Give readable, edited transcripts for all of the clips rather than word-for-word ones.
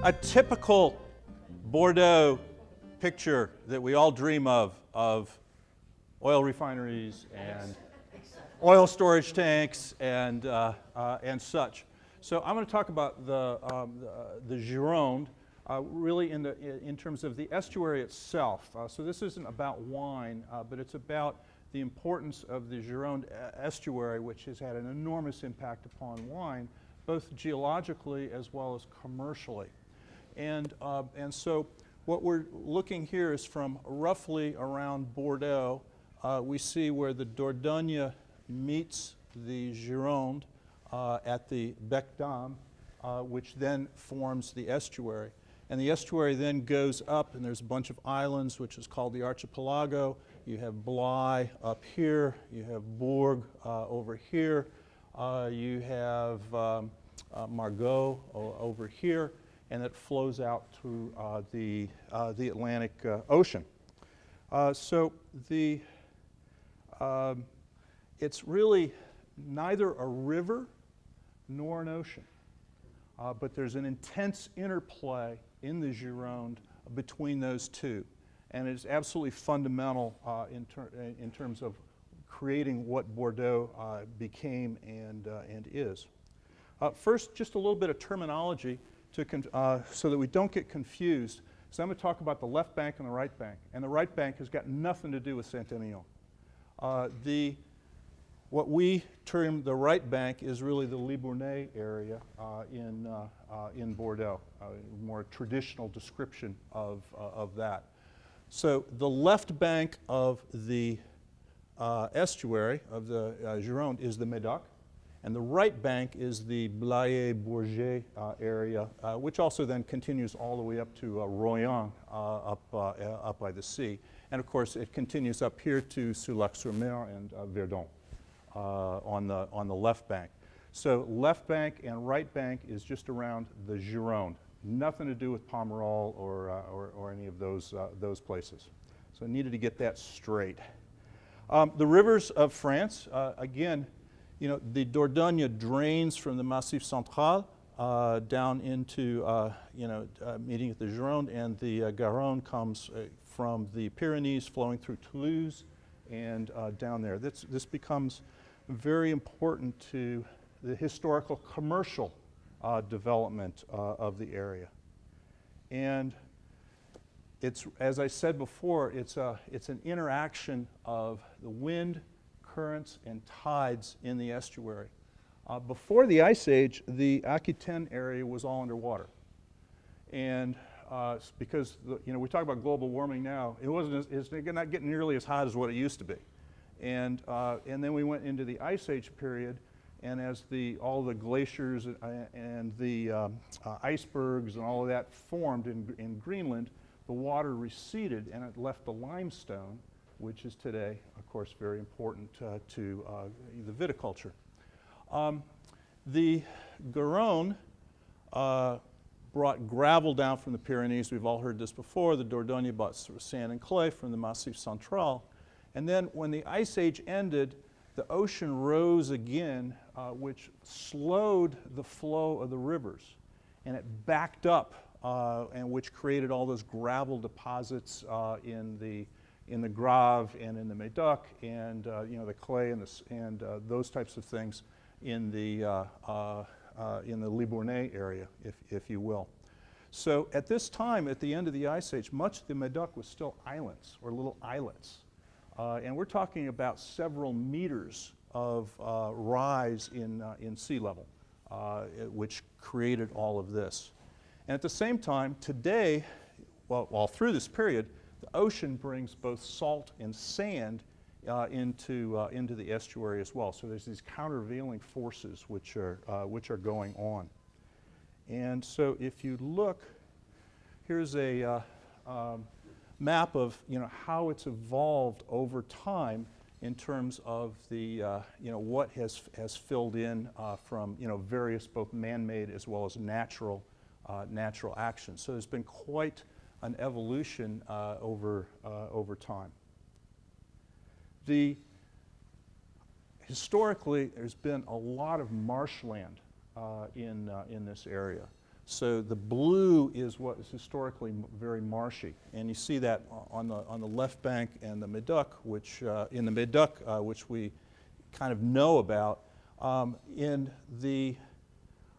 A typical Bordeaux picture that we all dream of oil refineries and oil storage tanks and such. So I'm going to talk about the Gironde, really in terms of the estuary itself. So this isn't about wine, but it's about the importance of the Gironde estuary, which has had an enormous impact upon wine, both geologically as well as commercially. And so what we're looking here is from roughly around Bordeaux. We see where the Dordogne meets the Gironde at the Bec d'Am, which then forms the estuary. And the estuary then goes up, and there's a bunch of islands, which is called the archipelago. You have Blaye up here, you have Bourg over here, you have Margaux over here, and it flows out to the Atlantic Ocean. So it's really neither a river nor an ocean, but there's an intense interplay in the Gironde between those two. And it's absolutely fundamental in terms of creating what Bordeaux became and is. First, just a little bit of terminology so that we don't get confused. So I'm going to talk about the left bank and the right bank. And the right bank has got nothing to do with Saint-Emilion. What we term the right bank is really the Libournais area in Bordeaux, a more traditional description of that. So the left bank of the estuary of the Gironde is the Médoc, and the right bank is the Blaye-Bourget area, which also then continues all the way up to Royan, up by the sea. And of course, it continues up here to Soulac-sur-Mer and Verdun on the left bank. So left bank and right bank is just around the Gironde. Nothing to do with Pomerol or any of those places. So I needed to get that straight. The rivers of France, again, you know, the Dordogne drains from the Massif Central down into, meeting at the Gironde, and the Garonne comes from the Pyrénées flowing through Toulouse and down there. This becomes very important to the historical commercial development of the area. And it's, as I said before, it's an interaction of the wind, currents, and tides in the estuary. Before the Ice Age, the Aquitaine area was all underwater. And because, we talk about global warming now, it's not getting nearly as hot as what it used to be. And then we went into the Ice Age period, and as all the glaciers and the icebergs and all of that formed in Greenland, the water receded and it left the limestone, which is today, of course, very important to the viticulture. The Garonne brought gravel down from the Pyrenees. We've all heard this before. The Dordogne brought sand and clay from the Massif Central. And then when the Ice Age ended, the ocean rose again, which slowed the flow of the rivers. And it backed up, and which created all those gravel deposits in the Grave and in the Médoc, and the clay and those types of things in the Libournais area, if you will. So at this time, at the end of the Ice Age, much of the Médoc was still islands or little islets. And we're talking about several meters of rise in sea level, which created all of this. And at the same time, today, all through this period, the ocean brings both salt and sand into the estuary as well. So there's these countervailing forces which are going on. And so if you look, here's a map of how it's evolved over time in terms of the what has filled in from various both man-made as well as natural actions. So there's been quite an evolution over time. Historically, there's been a lot of marshland in this area. So the blue is what is historically very marshy, and you see that on the left bank and the Médoc, which in the Médoc, which we kind of know about. In the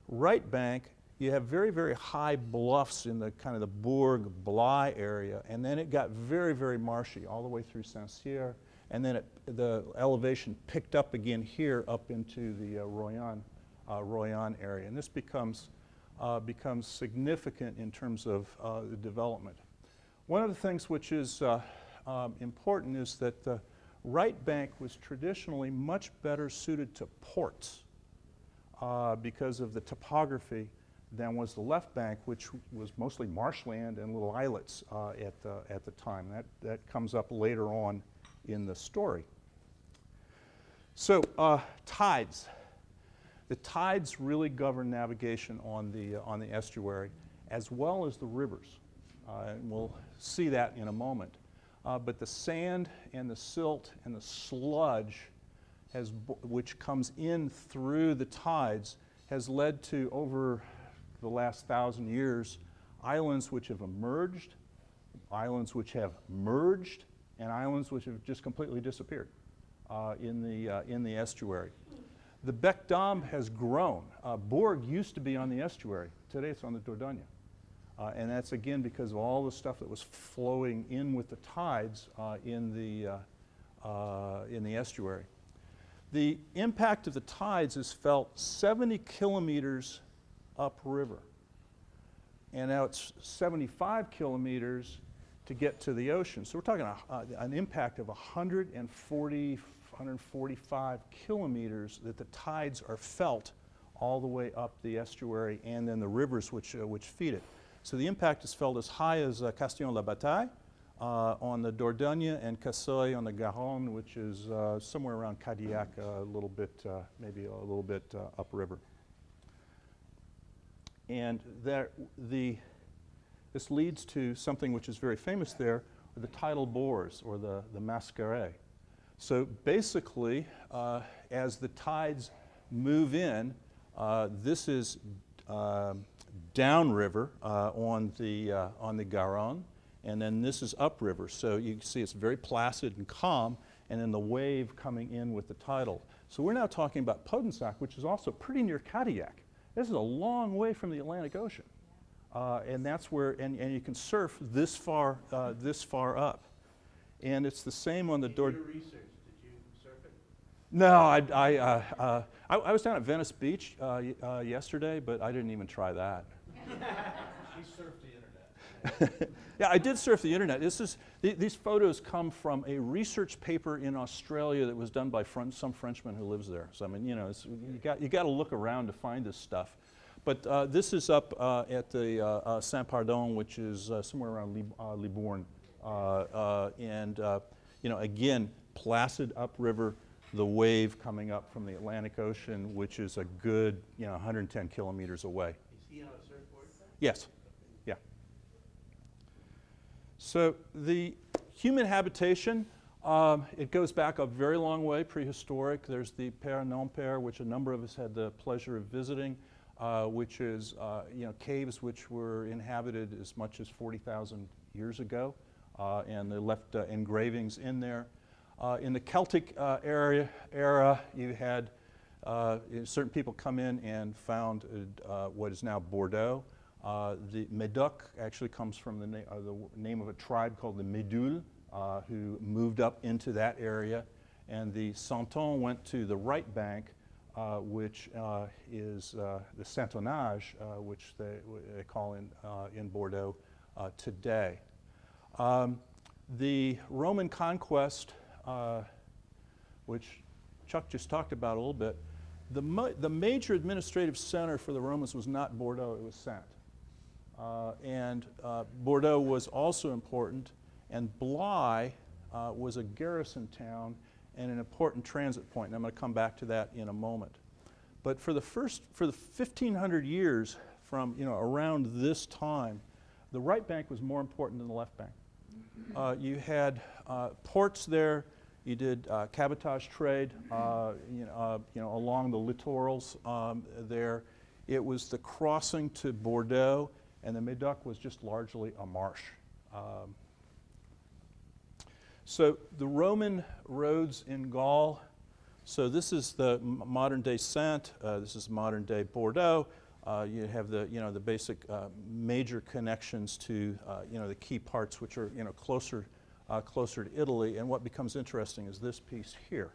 right bank, you have very, very high bluffs in the kind of the Bourg-Blaye area, and then it got very, very marshy all the way through Saint-Cyr, and then the elevation picked up again here up into the Royan area, and this becomes significant in terms of the development. One of the things which is important is that the right bank was traditionally much better suited to ports because of the topography than was the left bank, which was mostly marshland and little islets at the time. That comes up later on in the story. So tides. The tides really govern navigation on the estuary, as well as the rivers. And we'll see that in a moment. But the sand and the silt and the sludge, which comes in through the tides, has led to, over the last 1,000 years, islands which have emerged, islands which have merged, and islands which have just completely disappeared in the estuary. The Bec d'Am has grown. Bourg used to be on the estuary. Today it's on the Dordogne. And that's again because of all the stuff that was flowing in with the tides in the estuary. The impact of the tides is felt 70 kilometers upriver. And now it's 75 kilometers to get to the ocean. So we're talking an impact of 145 kilometers that the tides are felt all the way up the estuary and then the rivers which feed it. So the impact is felt as high as Castillon-la-Bataille on the Dordogne and Cassoy on the Garonne, which is somewhere around Cadillac, a little bit, maybe a little bit upriver. And this leads to something which is very famous there, the Tidal Bores, or the Mascaret. So basically, as the tides move in, this is downriver on the Garonne, and then this is upriver. So you can see it's very placid and calm, and then the wave coming in with the tidal. So we're now talking about Podensac, which is also pretty near Cadillac. This is a long way from the Atlantic Ocean, and that's where and you can surf this far up, and it's the same on the Dordogne. Did you surf it? No, I was down at Venice Beach yesterday, but I didn't even try that. He surfed the internet. Yeah, I did surf the internet. These photos come from a research paper in Australia that was done by some Frenchman who lives there. So I mean, you know, you got to look around to find this stuff. But this is up at the Saint-Pardon, which is somewhere around Libourne, and you know, again, placid upriver. The wave coming up from the Atlantic Ocean, which is a good, 110 kilometers away. Is he on a surfboard? Yes. Yeah. So the human habitation, it goes back a very long way, prehistoric. There's the Père Non-Père, which a number of us had the pleasure of visiting, which is caves which were inhabited as much as 40,000 years ago, and they left engravings in there. In the Celtic era, you had certain people come in and found what is now Bordeaux. The Médoc actually comes from the name of a tribe called the Médules, who moved up into that area. And the Santon went to the right bank, which is the Santonnage, which they call in Bordeaux today. The Roman conquest, which Chuck just talked about a little bit, the major administrative center for the Romans was not Bordeaux, it was Saintes. And Bordeaux was also important, and Blaye was a garrison town and an important transit point, and I'm going to come back to that in a moment. But for the 1,500 years from around this time, the right bank was more important than the left bank. You had ports there. You did cabotage trade, along the littorals there, It was the crossing to Bordeaux, and the Médoc was just largely a marsh. So the Roman roads in Gaul, so this is the modern-day Saintes, this is modern-day Bordeaux. You have the, the basic major connections to, the key parts which are, closer to Italy. And what becomes interesting is this piece here.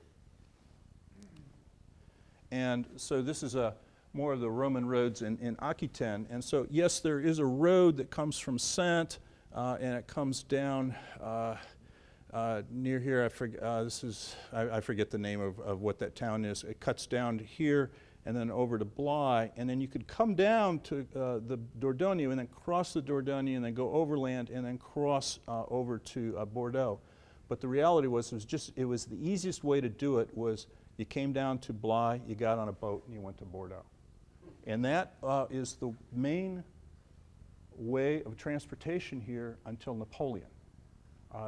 And so this is more of the Roman roads in Aquitaine. And so, yes, there is a road that comes from Saintes, and it comes down near here. I forget the name of what that town is. It cuts down to here and then over to Blaye. And then you could come down to the Dordogne and then cross the Dordogne and then go overland and then cross over to Bordeaux. But the reality was, it was the easiest way to do it was you came down to Blaye, you got on a boat, and you went to Bordeaux. And that is the main way of transportation here until Napoleon.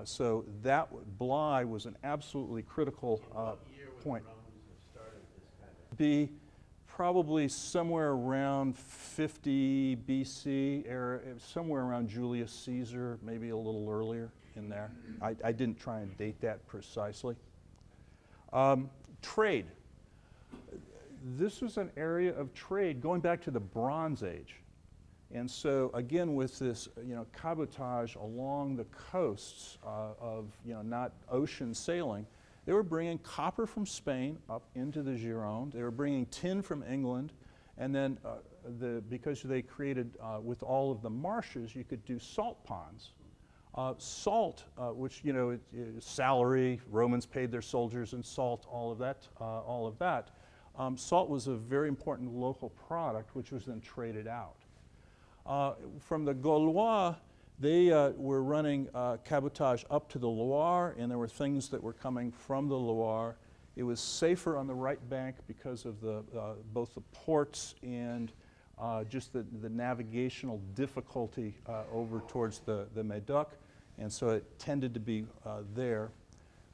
So that Blaye was an absolutely critical point. The Romans have started this kind of? Be probably somewhere around 50 BC, era, somewhere around Julius Caesar, maybe a little earlier in there. I didn't try and date that precisely. Trade. This was an area of trade going back to the Bronze Age. And so again, with this, cabotage along the coasts of, not ocean sailing, they were bringing copper from Spain up into the Gironde. They were bringing tin from England. And then because they created, with all of the marshes, you could do salt ponds. Salt, which, salary, Romans paid their soldiers in salt, all of that. Salt was a very important local product, which was then traded out. From the Gaulois, they were running cabotage up to the Loire, and there were things that were coming from the Loire. It was safer on the right bank because of both the ports and just the navigational difficulty over towards the Médoc, and so it tended to be there.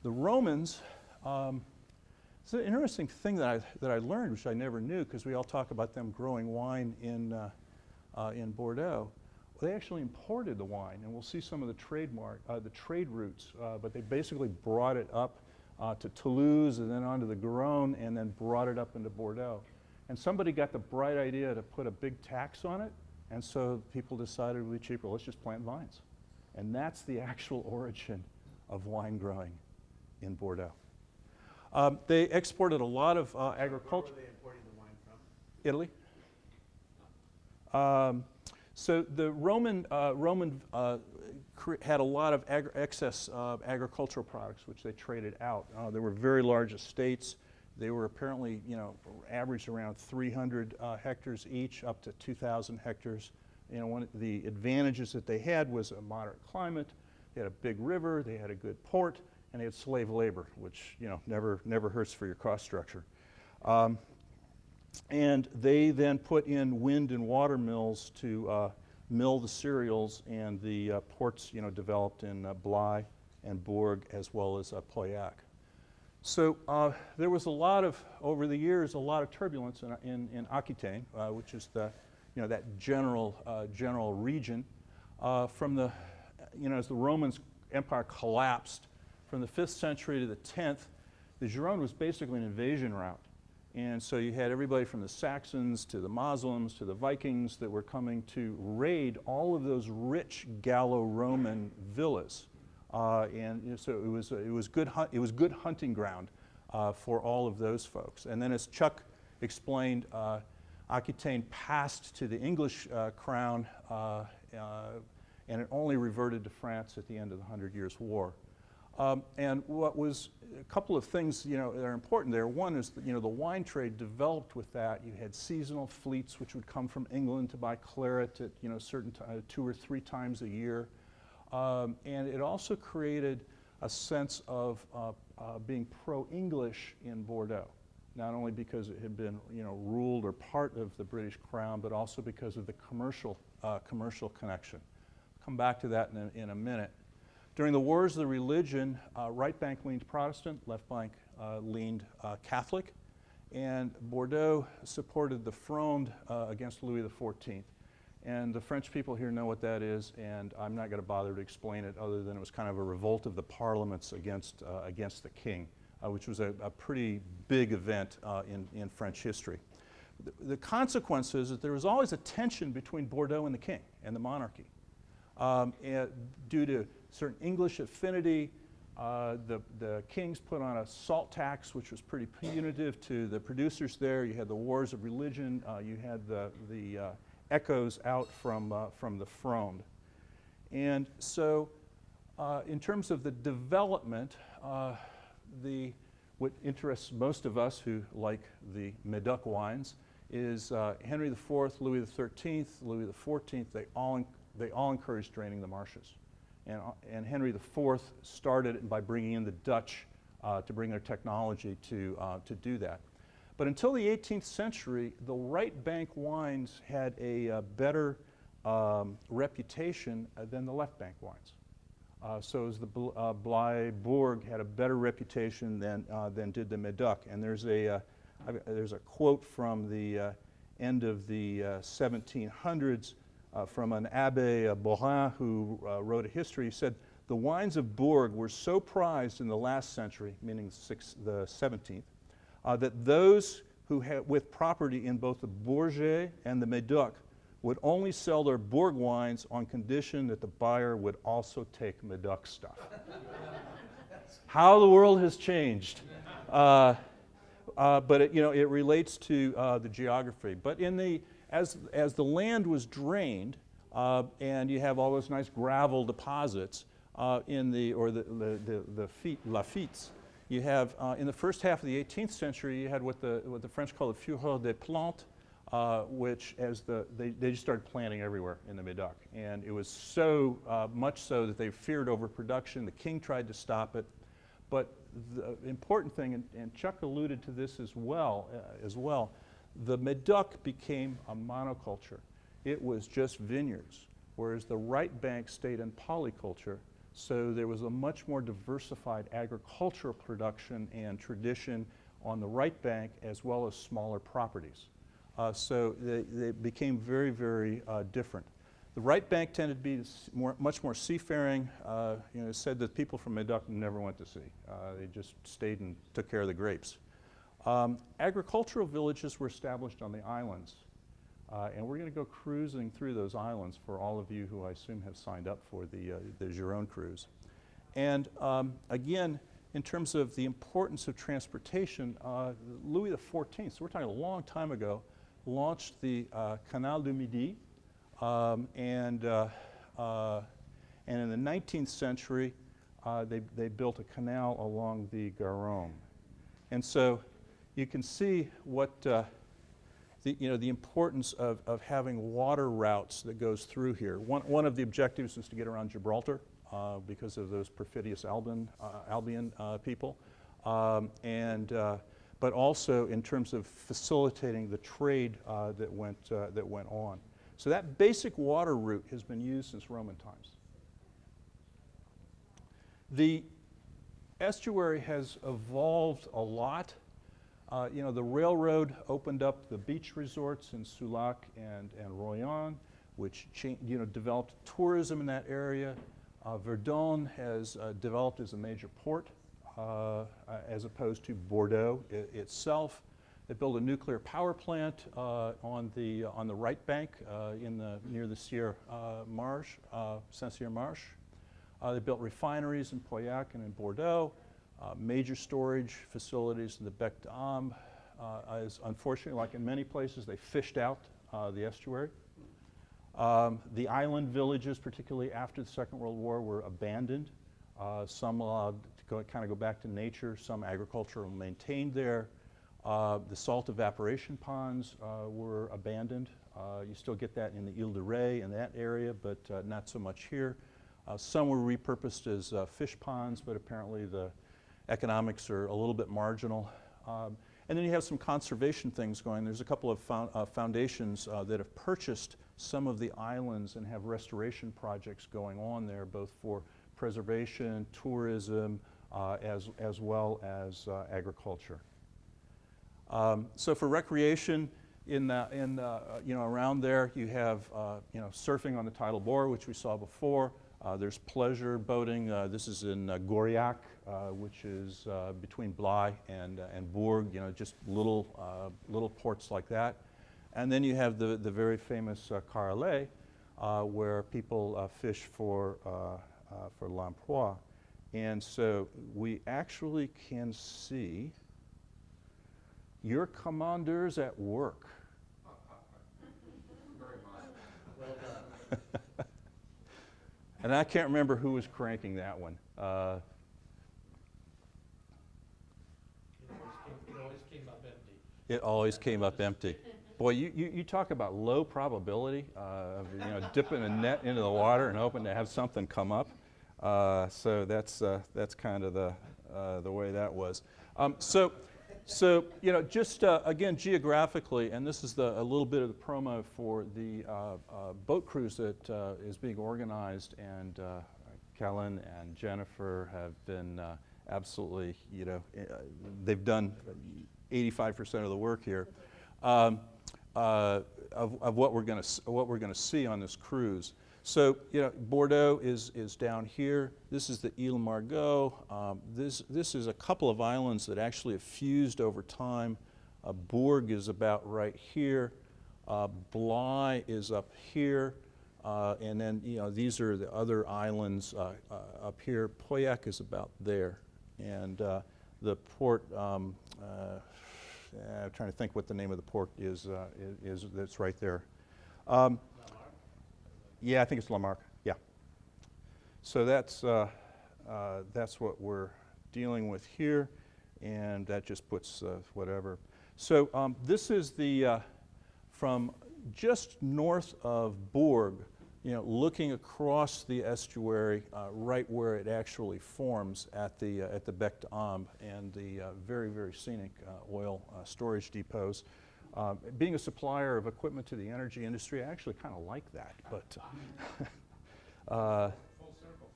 The Romans, it's an interesting thing that I learned, which I never knew, because we all talk about them growing wine in Bordeaux. Well, they actually imported the wine, and we'll see some of the trade routes, but they basically brought it up to Toulouse and then onto the Gironde and then brought it up into Bordeaux. And somebody got the bright idea to put a big tax on it, and so people decided it would be cheaper, let's just plant vines. And that's the actual origin of wine growing in Bordeaux. They exported a lot of agriculture. Where were they importing the wine from? Italy. So the Roman had a lot of excess agricultural products, which they traded out. There were very large estates. They were apparently, averaged around 300 hectares each, up to 2,000 hectares. One of the advantages that they had was a moderate climate. They had a big river. They had a good port, and they had slave labor, which never hurts for your cost structure. And they then put in wind and water mills to mill the cereals, and the ports, developed in Blaye and Bourg, as well as Pauillac. So there was over the years, a lot of turbulence in Aquitaine, which is that general region. From the, as the Roman Empire collapsed, from the 5th century to the 10th, the Gironde was basically an invasion route. And so you had everybody from the Saxons to the Moslems to the Vikings that were coming to raid all of those rich Gallo-Roman villas. And so it was good hunting ground for all of those folks. And then, as Chuck explained, Aquitaine passed to the English crown, and it only reverted to France at the end of the 100 Years' War. And what was a couple of things, that are important there. One is that, the wine trade developed with that. You had seasonal fleets which would come from England to buy claret at, certain 2 or 3 times a year. And it also created a sense of being pro-English in Bordeaux, not only because it had been, ruled or part of the British Crown, but also because of the commercial connection. Come back to that in a minute. During the Wars of the Religion, right bank leaned Protestant, left bank leaned Catholic, And Bordeaux supported the Fronde against Louis XIV. And the French people here know what that is, and I'm not going to bother to explain it other than it was kind of a revolt of the parliaments against the king, which was a pretty big event in French history. The consequence is that there was always a tension between Bordeaux and the king and the monarchy. Due to certain English affinity, the kings put on a salt tax, which was pretty punitive to the producers there. You had the wars of religion. You had the echoes out from the Fronde. And so in terms of the development, what interests most of us who like the Médoc wines is Henry IV, Louis XIII, Louis XIV, they all encouraged draining the marshes. And Henry IV started it by bringing in the Dutch to bring their technology to do that. But until the 18th century, the right bank wines had a better reputation than the left bank wines. So as the Bourg had a better reputation than did the Médoc. And there's a quote from the end of the 1700s from an Abbé Borin who wrote a history. He said, the wines of Bourg were so prized in the last century, meaning the 17th, that those who had with property in both the Bourget and the Médoc would only sell their Bourg wines on condition that the buyer would also take Médoc stuff. How the world has changed. But it relates to the geography. But as the land was drained, and you have all those nice gravel deposits Laffittes. You have in the first half of the 18th century, you had what the French call the fureur des plantes, which they just started planting everywhere in the Médoc, and it was so much so that they feared overproduction. The king tried to stop it, but the important thing, and Chuck alluded to this as well, the Médoc became a monoculture. It was just vineyards, whereas the right bank stayed in polyculture. So there was a much more diversified agricultural production and tradition on the right bank as well as smaller properties. So they became very, very different. The right bank tended to be much more seafaring. It's said that people from Médoc never went to sea. They just stayed and took care of the grapes. Agricultural villages were established on the islands. And we're going to go cruising through those islands for all of you who I assume have signed up for the Gironde cruise. And again, in terms of the importance of transportation, Louis XIV, so we're talking a long time ago, launched the Canal du Midi. And in the 19th century, they built a canal along the Garonne. And so you can see what the importance of having water routes that goes through here. One of the objectives is to get around Gibraltar because of those perfidious Albion people, but also in terms of facilitating the trade that went on. So that basic water route has been used since Roman times. The estuary has evolved a lot. The railroad opened up the beach resorts in Soulac and Royan, which developed tourism in that area. Verdun has developed as a major port as opposed to Bordeaux itself. They built a nuclear power plant on the right bank near the Marsh, Saint-Cyr Marsh. They built refineries in Pauillac and in Bordeaux. Major storage facilities in the Bec d'Am. Unfortunately, like in many places, they fished out the estuary. The island villages, particularly after the Second World War, were abandoned. Some kind of go back to nature, some agricultural maintained there. The salt evaporation ponds were abandoned. You still get that in the Ile de Ré in that area, but not so much here. Some were repurposed as fish ponds, but apparently the economics are a little bit marginal. And then you have some conservation things going. There's a couple of foundations that have purchased some of the islands and have restoration projects going on there, both for preservation, tourism, as well as agriculture. So for recreation, around there, you have surfing on the Tidal Bore, which we saw before. There's pleasure boating. This is in Goriac, which is between Blaye and Bourg. Just little ports like that. And then you have the very famous Carlet, where people fish for lamproie. And so we actually can see your commanders at work. Well done. And I can't remember who was cranking that one. It always came up empty. It always came up empty. Boy, you talk about low probability of dipping a net into the water and hoping to have something come up. So that's kind of the way that was. So just again geographically, and this is a little bit of the promo for the boat cruise that is being organized, and Kellen and Jennifer have been absolutely, they've done 85% of the work here of what we're going to see on this cruise. So Bordeaux is down here. This is the Ile Margot. This is a couple of islands that actually have fused over time. Bourg is about right here. Blaye is up here. And then these are the other islands up here. Pauillac is about there. And the port, I'm trying to think what the name of the port is that's right there. Yeah, I think it's Lamarck. Yeah. So that's what we're dealing with here, and that just puts whatever. So this is the from just north of Bourg, looking across the estuary, right where it actually forms at the Bec d'Ambre and the very, very scenic oil storage depots. Being a supplier of equipment to the energy industry, I actually kind of like that, but Full circle.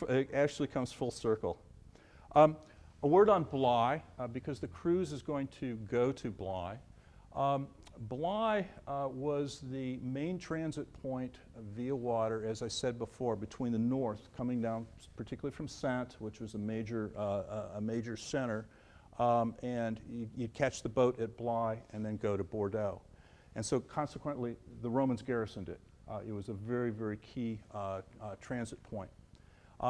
it actually comes full circle. A word on Blaye, because the cruise is going to go to Blaye. Blaye was the main transit point via water, as I said before, between the north, coming down particularly from Saintes, which was a major center, and you'd catch the boat at Blaye and then go to Bordeaux. And so consequently, the Romans garrisoned it. It was a very, very key transit point.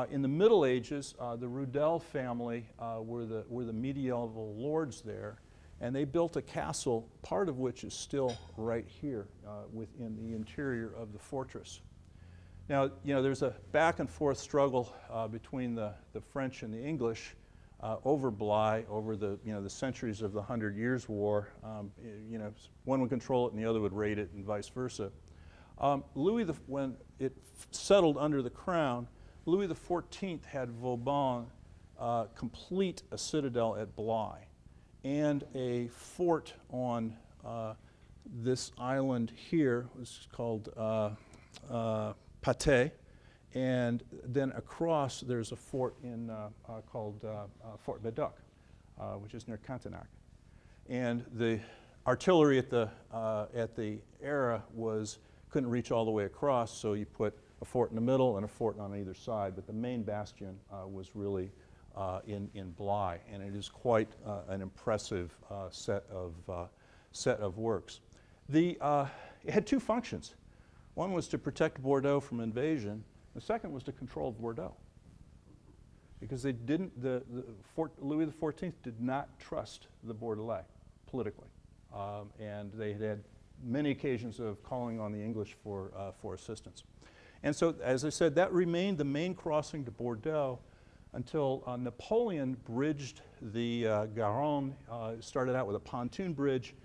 In the Middle Ages, the Rudel family were the medieval lords there, and they built a castle, part of which is still right here within the interior of the fortress. Now, there's a back and forth struggle between the French and the English over Blaye, over the centuries of the 100 Years' War. One would control it and the other would raid it, and vice versa. When it settled under the crown, Louis XIV had Vauban complete a citadel at Blaye and a fort on this island here, which is called Patay. And then across, there's a fort called Fort Médoc, which is near Cantenac. And the artillery at the era couldn't reach all the way across, so you put a fort in the middle and a fort on either side. But the main bastion was really in Blaye, and it is quite an impressive set of works. It had two functions. One was to protect Bordeaux from invasion. The second was to control Bordeaux, because Louis XIV did not trust the Bordelais politically, and they had many occasions of calling on the English for assistance. And so, as I said, that remained the main crossing to Bordeaux until Napoleon bridged the Gironde. Started out with a pontoon bridge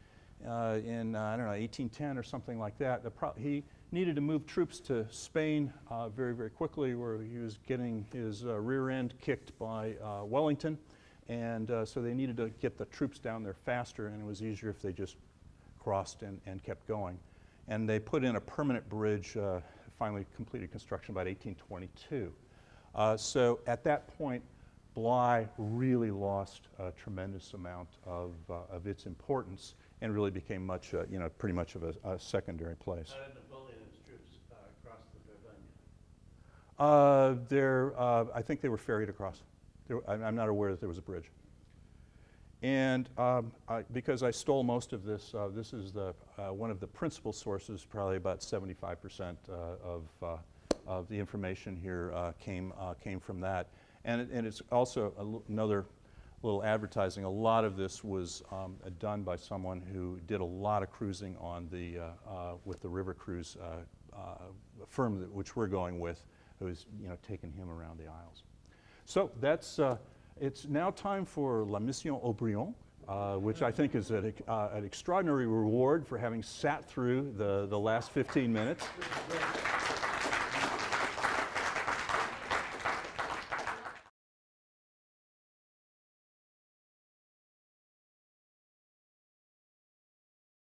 in, 1810 or something like that. He needed to move troops to Spain very, very quickly, where he was getting his rear end kicked by Wellington. And so they needed to get the troops down there faster, and it was easier if they just crossed and kept going. And they put in a permanent bridge, finally completed construction about 1822. So at that point, Bly really lost a tremendous amount of its importance and really became much, pretty much of a secondary place. How did Napoleon and his troops cross the Dordogne? I think they were ferried across. I'm not aware that there was a bridge. And because I stole most of this, this is one of the principal sources, probably about 75% of the information here came from that. And it's also another little advertising. A lot of this was done by someone who did a lot of cruising on with the river cruise firm which we're going with, who's taking him around the Isles. So that's it's now time for La Mission Aubryon, which I think is an extraordinary reward for having sat through the last 15 minutes.